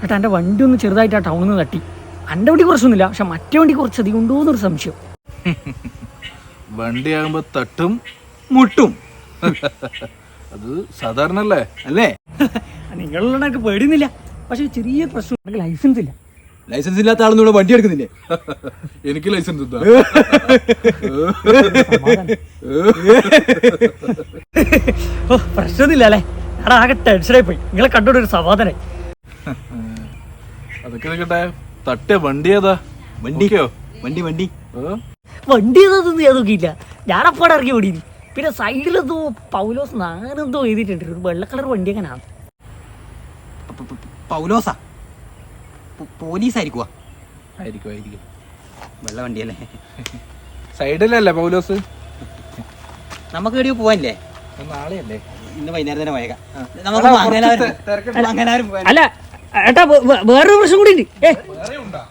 ഏട്ടാ എൻ്റെ വണ്ടി ഒന്ന് ചെറുതായിട്ട് ആ ടൗണിൽ നിന്ന് തട്ടി. എൻ്റെ വണ്ടി കുറച്ചൊന്നുമില്ല, പക്ഷെ മറ്റേ വണ്ടി കുറച്ചധികം ഉണ്ടോ എന്നൊരു സംശയം. വണ്ടിയാകുമ്പോ തട്ടും മുട്ടും അത് സാധാരണ അല്ലേ? നിങ്ങളുള്ള എനിക്ക് പേടിയുന്നില്ല, പക്ഷെ ചെറിയ പ്രശ്നം, എനിക്ക് ലൈസൻസ് ഇല്ല. ലൈസൻസ് ഇല്ലാത്ത ആളൊന്നും വണ്ടി എടുക്കുന്നില്ലേ? എനിക്ക് ലൈസൻസ് എന്താ? ഓ പ്രശ്നമൊന്നുമില്ല അല്ലേ? എടാ ആകെ ടെൻഷനായി പോയി, നിങ്ങളെ കണ്ടോണ്ട് ഒരു സമാധാനായി. അതൊക്കെ നിൽക്കട്ടെ, തട്ടിയ വണ്ടി ഏതാ? വണ്ടിക്കോ? വണ്ടി വണ്ടി വണ്ടി ഏതാന്ന് ഞാൻ നോക്കിയില്ല, ഞാനപ്പാടെ ഇറങ്ങി ഓടി. പിന്നെ സൈഡിലെന്തോ പൗലോസ് നാനെന്തോ എഴുതിയിട്ടുണ്ട്, ഒരു വെള്ള കളർ വണ്ടി എങ്ങനെയാണ്? പൗലോസാ? പോലീസ് ആയിരിക്കുവാ? ആയിരിക്കും. വെള്ള വണ്ടിയല്ലേ? സൈഡിലല്ലേ പൗലോസ്? നമുക്ക് എവിടെയോ പോവാനില്ലേ? നാളെയല്ലേ? ഇന്ന് വൈകുന്നേരം തന്നെ പോയേക്കാം. നമുക്ക് അല്ല ഏട്ടാ വേറൊരു പ്രശ്നം കൂടി ഉണ്ട്.